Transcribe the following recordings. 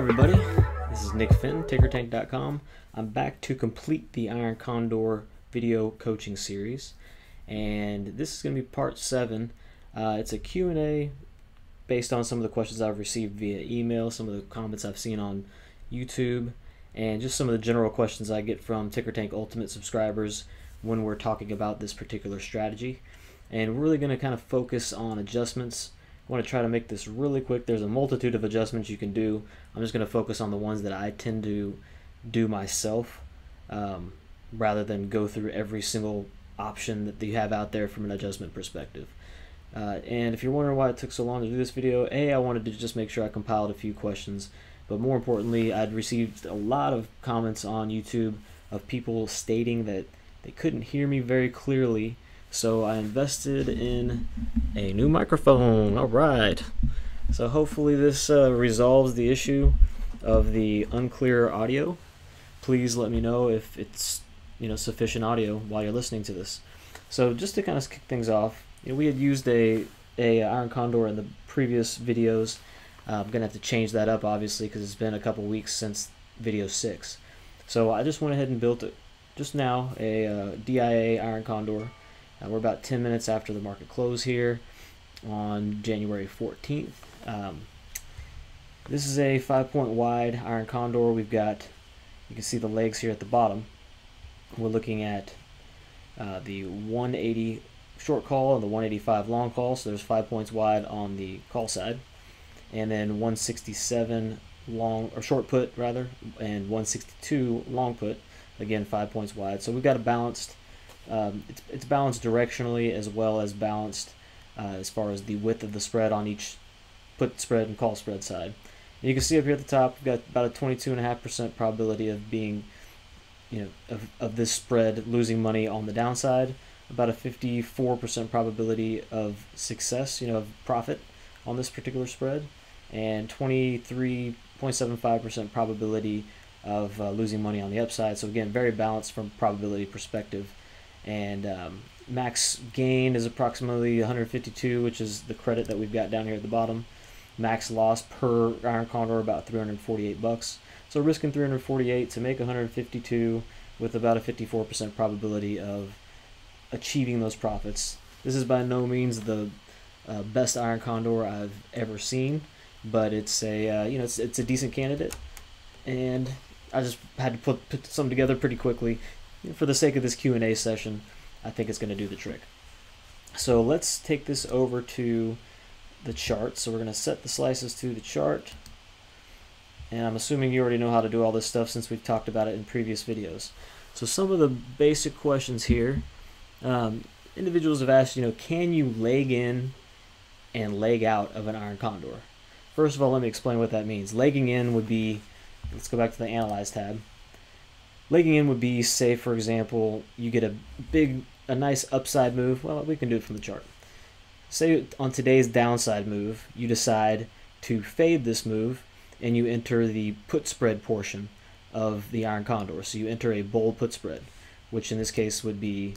everybody, this is Nick Fenton, TickerTank.com. I'm back to complete the Iron Condor video coaching series, and this is going to be part 7. It's a Q&A based on some of the questions I've received via email, some of the comments I've seen on YouTube, and just some of the general questions I get from TickerTank Ultimate subscribers when we're talking about this particular strategy. And we're really going to kind of focus on adjustments. I want to try to make this really quick. There's a multitude of adjustments you can do. I'm just going to focus on the ones that I tend to do myself rather than go through every single option that you have out there from an adjustment perspective. And if you're wondering why it took so long to do this video, I wanted to just make sure I compiled a few questions, but more importantly, I'd received a lot of comments on YouTube of people stating that they couldn't hear me very clearly, so I invested in a new microphone. All right, so hopefully this resolves the issue of the unclear audio. Please let me know if it's sufficient audio while you're listening to this. So just to kind of kick things off, we had used a Iron Condor in the previous videos. I'm gonna have to change that up obviously because it's been a couple weeks since video 6. So I just went ahead and built it just now, a DIA Iron Condor. We're about 10 minutes after the market close here on January 14th. This is a 5-point wide Iron Condor. We've got, you can see the legs here at the bottom. We're looking at the 180 short call and the 185 long call, so there's 5 points wide on the call side, and then 167 long or short put rather, and 162 long put, again 5 points wide. So we've got a balanced. It's balanced directionally as well as balanced as far as the width of the spread on each put spread and call spread side. And you can see up here at the top, we've got about a 22.5% probability of being, of this spread losing money on the downside, about a 54% probability of success, of profit on this particular spread, and 23.75% probability of losing money on the upside. So again, very balanced from a probability perspective. And max gain is approximately 152, which is the credit that we've got down here at the bottom. Max loss per Iron Condor about 348 bucks. So risking 348 to make 152 with about a 54% probability of achieving those profits. This is by no means the best Iron Condor I've ever seen, but it's a it's a decent candidate, and I just had to put some together pretty quickly. For the sake of this Q&A session, I think it's going to do the trick. So let's take this over to the chart. So we're going to set the slices to the chart. And I'm assuming you already know how to do all this stuff since we've talked about it in previous videos. So some of the basic questions here. Individuals have asked, can you leg in and leg out of an Iron Condor? First of all, let me explain what that means. Legging in would be, let's go back to the Analyze tab. Legging in would be, say for example, you get a nice upside move. Well, we can do it from the chart. Say on today's downside move, you decide to fade this move and you enter the put spread portion of the Iron Condor. So you enter a bold put spread, which in this case would be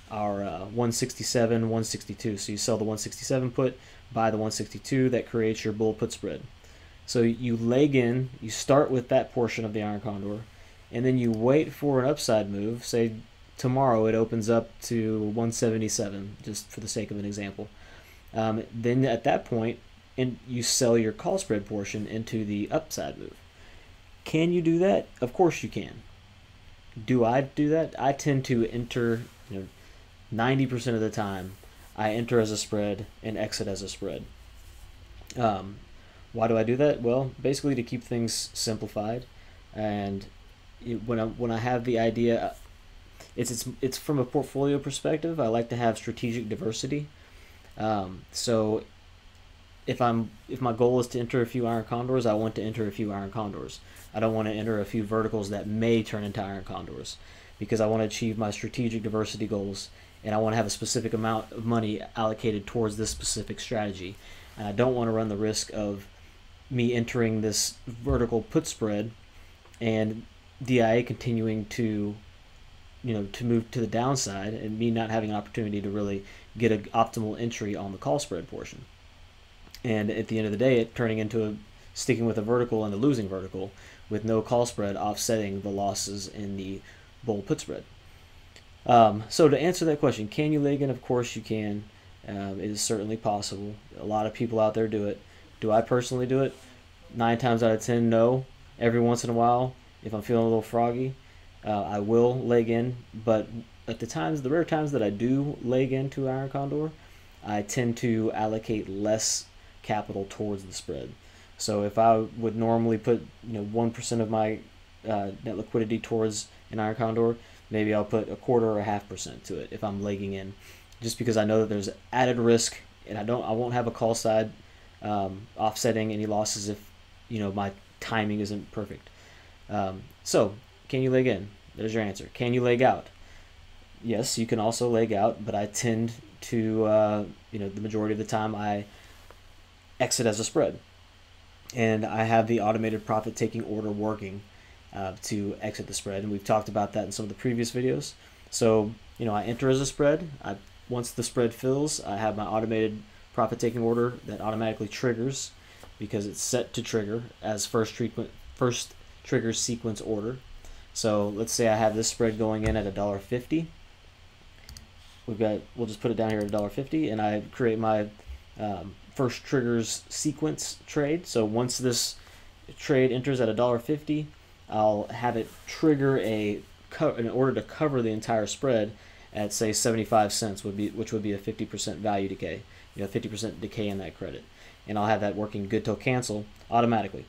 our 167, 162. So you sell the 167 put, buy the 162, that creates your bold put spread. So you leg in, you start with that portion of the Iron Condor, and then you wait for an upside move. Say tomorrow it opens up to 177, just for the sake of an example. Then at that point, you sell your call spread portion into the upside move. Can you do that? Of course you can. Do I do that? I tend to enter, 90% of the time, I enter as a spread and exit as a spread. Why do I do that? Well, basically to keep things simplified, and when I have the idea, it's from a portfolio perspective. I like to have strategic diversity. So if my goal is to enter a few Iron Condors, I want to enter a few Iron Condors. I don't want to enter a few verticals that may turn into Iron Condors, because I want to achieve my strategic diversity goals, and I want to have a specific amount of money allocated towards this specific strategy. And I don't want to run the risk of me entering this vertical put spread and DIA continuing to move to the downside, and me not having an opportunity to really get an optimal entry on the call spread portion. And at the end of the day, it turning into sticking with the vertical and the losing vertical, with no call spread offsetting the losses in the bull put spread. So to answer that question, can you leg in? Of course you can. It is certainly possible. A lot of people out there do it. Do I personally do it? 9 times out of 10, no. Every once in a while, if I'm feeling a little froggy, I will leg in. But at the rare times that I do leg into Iron Condor, I tend to allocate less capital towards the spread. So if I would normally put 1% of my net liquidity towards an Iron Condor, maybe I'll put 1/4 or 0.5% to it if I'm legging in, just because I know that there's added risk, and I won't have a call side offsetting any losses if my timing isn't perfect. So can you leg in? There's your answer. Can you leg out? Yes, you can also leg out, but I tend to the majority of the time I exit as a spread, and I have the automated profit taking order working to exit the spread, and we've talked about that in some of the previous videos. So I enter as a spread. Once the spread fills, I have my automated profit taking order that automatically triggers, because it's set to trigger as first trigger sequence order. So let's say I have this spread going in at $1.50. We'll just put it down here at $1.50, and I create my first triggers sequence trade. So once this trade enters at $1.50, I'll have it trigger in order to cover the entire spread at, say, 75 cents, which would be a 50% value decay, 50% decay in that credit, and I'll have that working good till cancel automatically.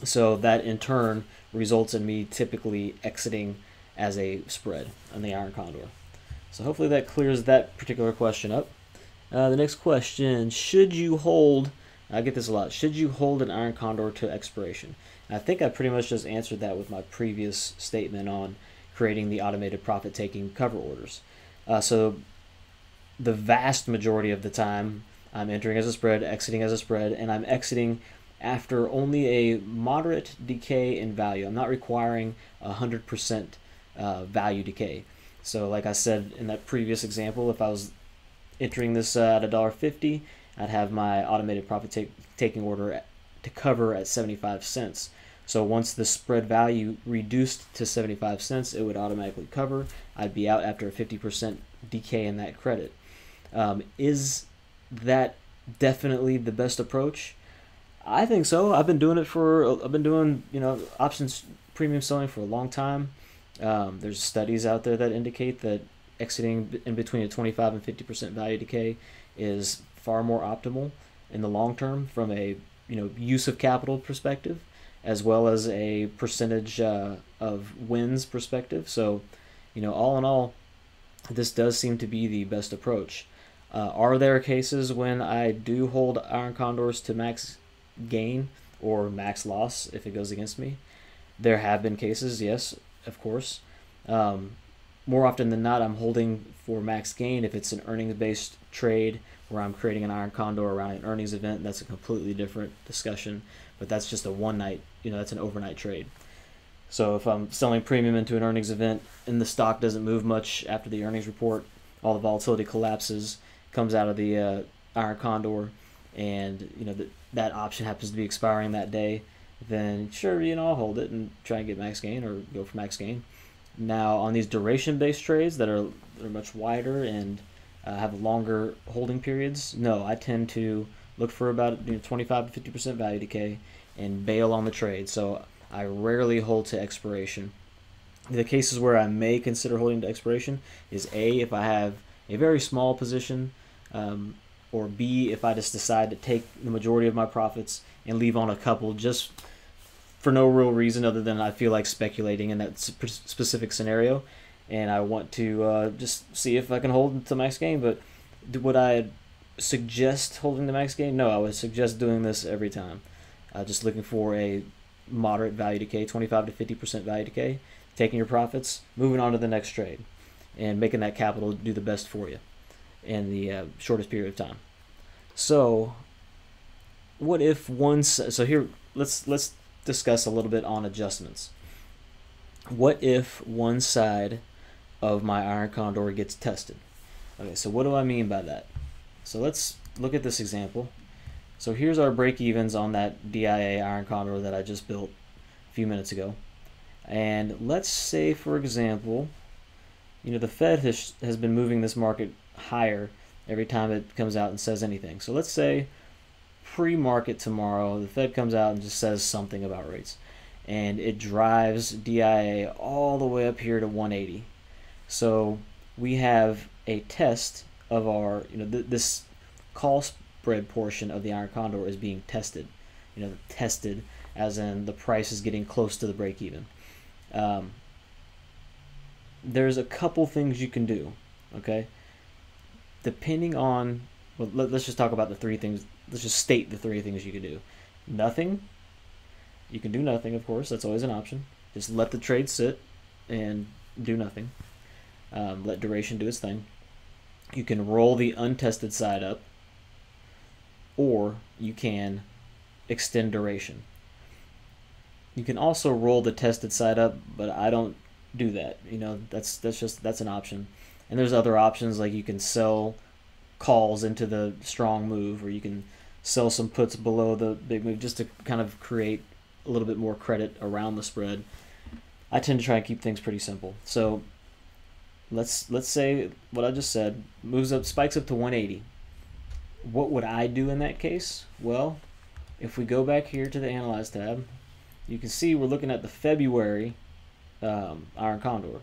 So that in turn results in me typically exiting as a spread on the Iron Condor. So hopefully that clears that particular question up. The next question: should you hold? I get this a lot. Should you hold an Iron Condor to expiration? And I think I pretty much just answered that with my previous statement on creating the automated profit-taking cover orders. So the vast majority of the time, I'm entering as a spread, exiting as a spread, and I'm exiting after only a moderate decay in value. I'm not requiring 100% value decay. So like I said in that previous example, if I was entering this at $1.50, I'd have my automated profit taking order to cover at 75 cents. So once the spread value reduced to 75 cents, it would automatically cover. I'd be out after a 50% decay in that credit. Is that definitely the best approach? I think so. I've been doing options premium selling for a long time. There's studies out there that indicate that exiting in between a 25 and 50% value decay is far more optimal in the long term from a use of capital perspective, as well as a percentage of wins perspective. So all in all, this does seem to be the best approach. Are there cases when I do hold Iron Condors to max gain or max loss if it goes against me? There have been cases, yes, of course. More often than not, I'm holding for max gain if it's an earnings-based trade where I'm creating an Iron Condor around an earnings event. That's a completely different discussion, but that's just a one night, that's an overnight trade. So if I'm selling premium into an earnings event and the stock doesn't move much after the earnings report, all the volatility collapses, comes out of the Iron Condor, and that option happens to be expiring that day, then sure, I'll hold it and try and get max gain or go for max gain. Now on these duration-based trades that are much wider and have longer holding periods, no, I tend to look for about 25 to 50% value decay and bail on the trade. So I rarely hold to expiration. The cases where I may consider holding to expiration is A, if I have a very small position, or B, if I just decide to take the majority of my profits and leave on a couple just for no real reason other than I feel like speculating in that specific scenario, and I want to just see if I can hold to max gain. But would I suggest holding the max gain? No, I would suggest doing this every time. Just looking for a moderate value decay, 25 to 50% value decay, taking your profits, moving on to the next trade, and making that capital do the best for you in the shortest period of time. So what if so here let's discuss a little bit on adjustments. What if one side of my Iron Condor gets tested? Okay, so what do I mean by that? So let's look at this example. So here's our break evens on that DIA Iron Condor that I just built a few minutes ago. And let's say, for example, the Fed has been moving this market higher every time it comes out and says anything. So let's say pre-market tomorrow, the Fed comes out and just says something about rates, and it drives DIA all the way up here to 180. So we have a test of our, this call spread portion of the Iron Condor is being tested. Tested as in the price is getting close to the break even. There's a couple things you can do, okay? Depending on, well, let's just talk about the three things. Let's just state the three things you can do. Nothing. You can do nothing, of course. That's always an option. Just let the trade sit and do nothing. Let duration do its thing. You can roll the untested side up, or you can extend duration. You can also roll the tested side up, but I don't do that. That's an option. And there's other options, like you can sell calls into the strong move, or you can sell some puts below the big move just to kind of create a little bit more credit around the spread. I tend to try and keep things pretty simple. So let's say what I just said spikes up to 180. What would I do in that case? Well, if we go back here to the Analyze tab, you can see we're looking at the February Iron Condor.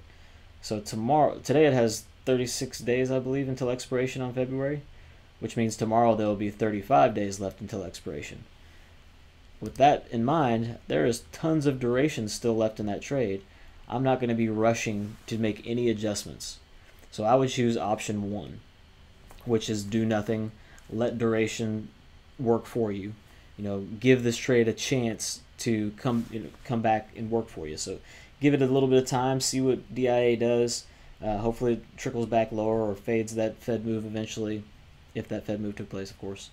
So today it has 36 days, I believe, until expiration on February, which means tomorrow there will be 35 days left until expiration. With that in mind, there is tons of duration still left in that trade. I'm not going to be rushing to make any adjustments. So I would choose option 1, which is do nothing, let duration work for you. Give this trade a chance to come back and work for you. So give it a little bit of time, see what DIA does. Hopefully it trickles back lower or fades that Fed move eventually, if that Fed move took place, of course.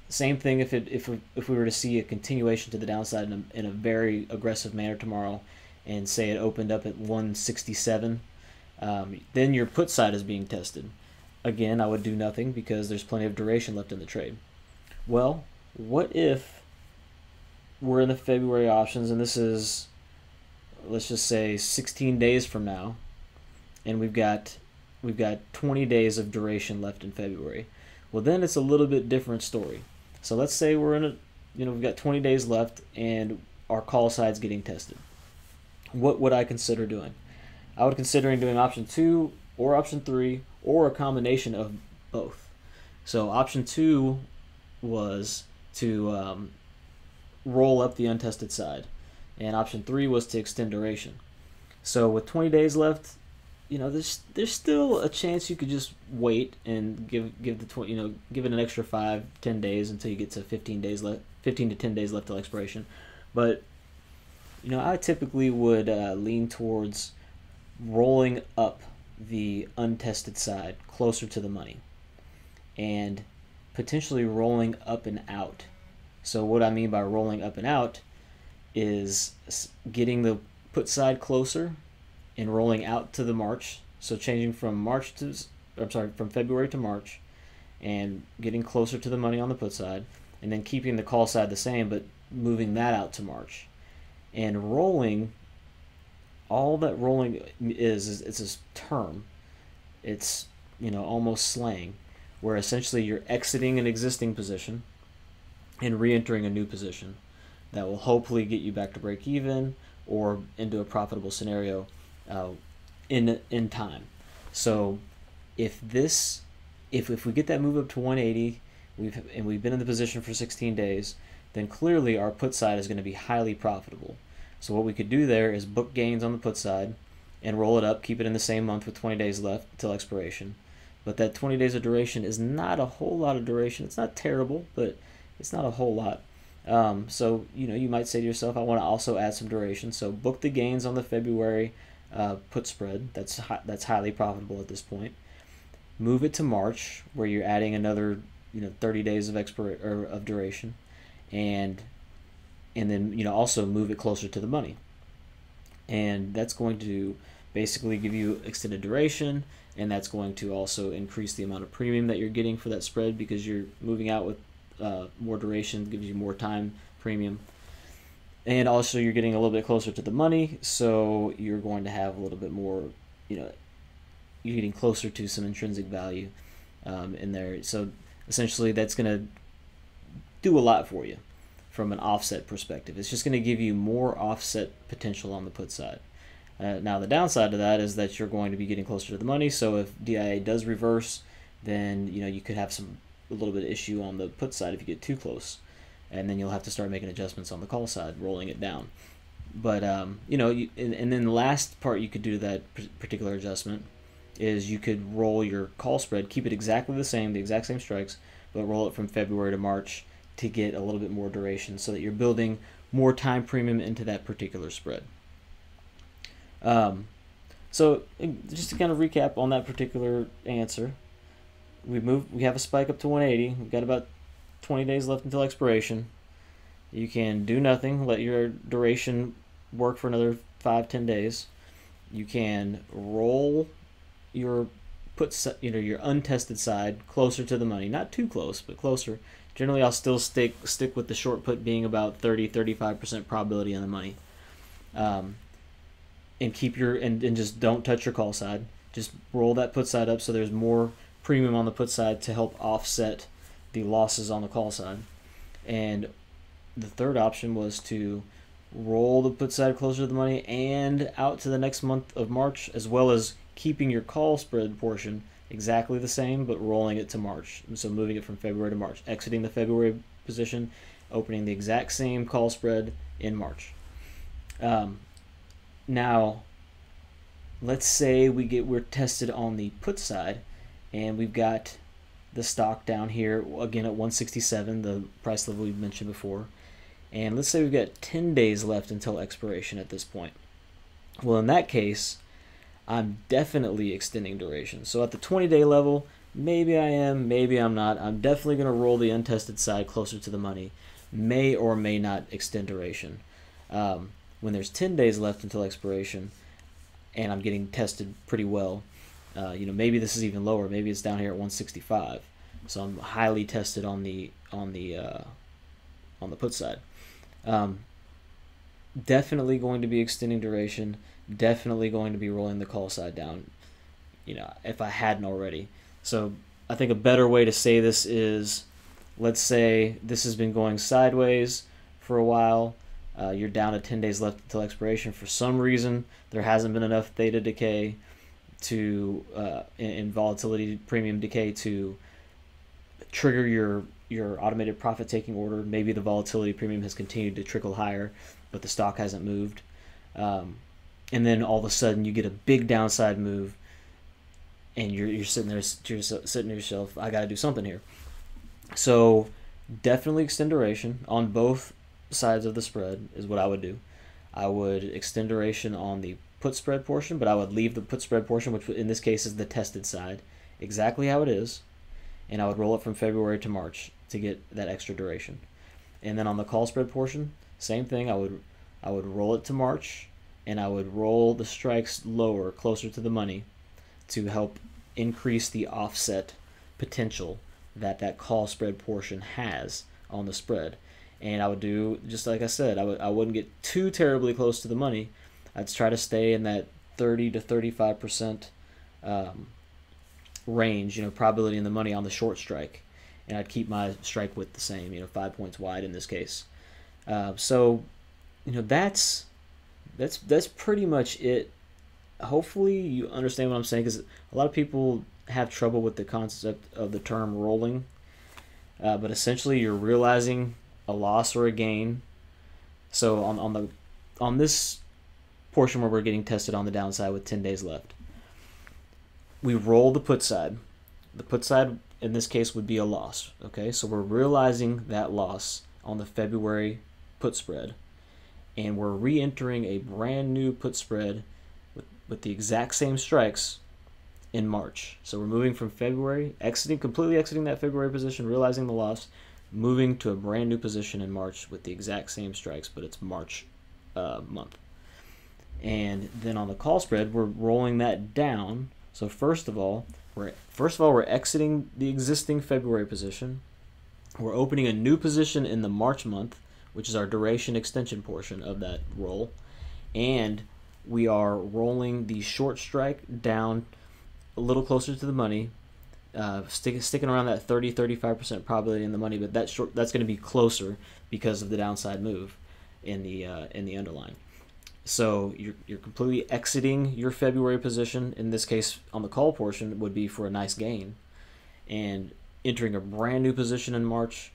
Same thing if we were to see a continuation to the downside in a very aggressive manner tomorrow, and say it opened up at 167, then your put side is being tested. Again, I would do nothing because there's plenty of duration left in the trade. Well, what if we're in the February options, and this is, let's just say, 16 days from now, and we've got 20 days of duration left in February? Well, then it's a little bit different story. So let's say we're in we've got 20 days left and our call side's getting tested. What would I consider doing? I would consider doing option 2 or option 3 or a combination of both. So option 2 was to roll up the untested side, and option 3 was to extend duration. So with 20 days left, there's still a chance you could just wait and give it an extra 5-10 days until you get to 15 to 10 days left till expiration. But I typically would lean towards rolling up the untested side closer to the money, and potentially rolling up and out. So what I mean by rolling up and out is getting the put side closer and rolling out to the March. So changing from February to March, and getting closer to the money on the put side, and then keeping the call side the same, but moving that out to March. And rolling, all that rolling is it's a term. It's almost slang, where essentially you're exiting an existing position and re-entering a new position that will hopefully get you back to break even or into a profitable scenario in time. So if we get that move up to 180, we've been in the position for 16 days, then clearly our put side is going to be highly profitable. So what we could do there is book gains on the put side and roll it up, keep it in the same month with 20 days left until expiration. But that 20 days of duration is not a whole lot of duration. It's not terrible, but it's not a whole lot. So you might say to yourself, I want to also add some duration. So book the gains on the February put spread. That's highly profitable at this point. Move it to March, where you're adding another 30 days of duration, and then also move it closer to the money. And that's going to basically give you extended duration, and that's going to also increase the amount of premium that you're getting for that spread, because you're moving out with more duration, gives you more time premium. And also you're getting a little bit closer to the money, so you're going to have a little bit more, you're getting closer to some intrinsic value in there. So essentially that's going to do a lot for you from an offset perspective. It's just going to give you more offset potential on the put side. Now the downside to that is that you're going to be getting closer to the money, so if DIA does reverse, then you could have a little bit of issue on the put side if you get too close, and then you'll have to start making adjustments on the call side, rolling it down. But and then the last part you could do to that particular adjustment is you could roll your call spread, keep it exactly the exact same strikes, but roll it from February to March to get a little bit more duration, so that you're building more time premium into that particular spread. So just to kind of recap on that particular answer, we have a spike up to 180. We've got about 20 days left until expiration. You can do nothing, let your duration work for another 5-10 days. You can roll your your untested side closer to the money, not too close, but closer. Generally, I'll still stick with the short put being about 30-35% probability on the money. And keep and just don't touch your call side. Just roll that put side up so there's more premium on the put side to help offset the losses on the call side. And the third option was to roll the put side closer to the money and out to the next month of March, as well as keeping your call spread portion exactly the same, but rolling it to March. So moving it from February to March, exiting the February position, opening the exact same call spread in March. Now, let's say we're tested on the put side, and we've got the stock down here again at 167, the price level we mentioned before, and let's say we've got 10 days left until expiration at this point. Well, in that case, I'm definitely extending duration. So at the 20-day level, maybe I am, maybe I'm not. I'm definitely going to roll the untested side closer to the money. May or may not extend duration. When there's 10 days left until expiration, and I'm getting tested pretty well, maybe this is even lower. Maybe it's down here at 165. So I'm highly tested on the put side. Definitely going to be extending duration. Definitely going to be rolling the call side down. If I hadn't already. So I think a better way to say this is, let's say this has been going sideways for a while. You're down to 10 days left until expiration. For some reason, there hasn't been enough theta decay in volatility premium decay to trigger your automated profit taking order. Maybe the volatility premium has continued to trickle higher, but the stock hasn't moved. And then all of a sudden you get a big downside move, and you're sitting there, sitting to yourself, I got to do something here. So definitely extend duration on both sides of the spread is what I would do. I would extend duration on the put spread portion, but I would leave the put spread portion, which in this case is the tested side, exactly how it is, and I would roll it from February to March to get that extra duration. And then on the call spread portion, same thing. I would roll it to March, and I would roll the strikes lower, closer to the money, to help increase the offset potential that call spread portion has on the spread. And I would do, just like I said, I wouldn't get too terribly close to the money. I'd try to stay in that 30 to 35% range, probability in the money on the short strike. And I'd keep my strike width the same, 5 points wide in this case. So, that's pretty much it. Hopefully you understand what I'm saying, because a lot of people have trouble with the concept of the term rolling. But essentially you're realizing a loss or a gain. So on this portion where we're getting tested on the downside with 10 days left, we roll the put side. The put side in this case would be a loss. Okay, so we're realizing that loss on the February put spread, and we're re-entering a brand new put spread with the exact same strikes in March. So we're moving from February, completely exiting that February position, realizing the loss, moving to a brand new position in March with the exact same strikes, but it's March month. And then on the call spread, we're rolling that down. So first of all, we're exiting the existing February position, We're opening a new position in the March month, which is our duration extension portion of that roll, and we are rolling the short strike down a little closer to the money, sticking around that 30-35% probability in the money, but that's going to be closer because of the downside move in the underlying. So you're completely exiting your February position. In this case, on the call portion, would be for a nice gain, and entering a brand new position in March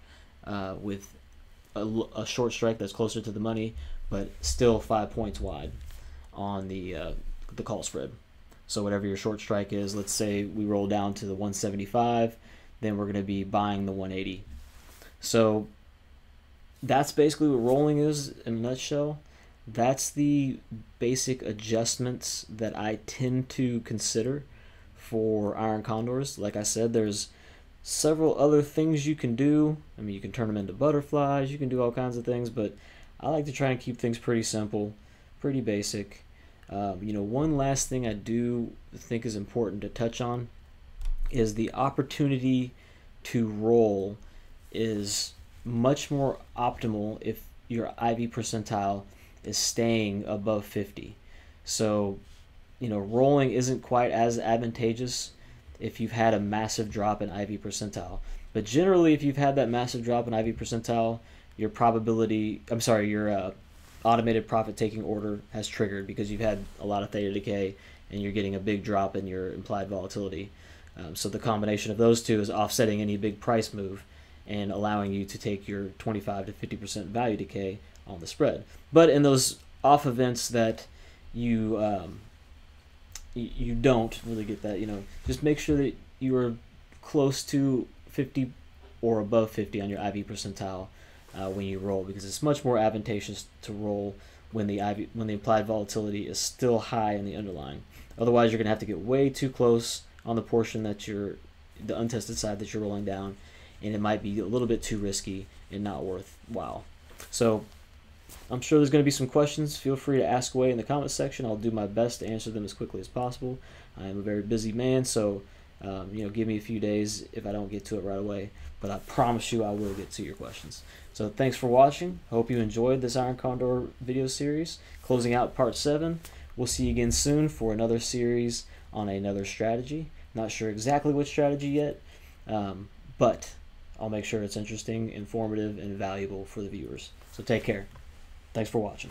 with a short strike that's closer to the money, but still 5 points wide on the call spread. So whatever your short strike is, let's say we roll down to the 175, then we're going to be buying the 180. So that's basically what rolling is in a nutshell. That's the basic adjustments that I tend to consider for Iron Condors. Like I said, there's several other things you can do. I mean, you can turn them into butterflies, you can do all kinds of things, but I like to try and keep things pretty simple, pretty basic. One last thing I do think is important to touch on is the opportunity to roll is much more optimal if your IV percentile is staying above 50. So, rolling isn't quite as advantageous if you've had a massive drop in IV percentile. But generally, if you've had that massive drop in IV percentile, your automated profit taking order has triggered because you've had a lot of theta decay and you're getting a big drop in your implied volatility. So the combination of those two is offsetting any big price move and allowing you to take your 25 to 50% value decay on the spread. But in those off events that you don't really get that, just make sure that you are close to 50 or above 50 on your IV percentile when you roll, because it's much more advantageous to roll when the implied volatility is still high in the underlying. Otherwise, you're going to have to get way too close on the portion that the untested side that you're rolling down, and it might be a little bit too risky and not worthwhile. So I'm sure there's going to be some questions. Feel free to ask away in the comment section. I'll do my best to answer them as quickly as possible. I am a very busy man, so give me a few days if I don't get to it right away, but I promise you I will get to your questions. So thanks for watching. Hope you enjoyed this Iron Condor video series. Closing out part 7. We'll see you again soon for another series on another strategy. Not sure exactly what strategy yet, but I'll make sure it's interesting, informative, and valuable for the viewers. So take care. Thanks for watching.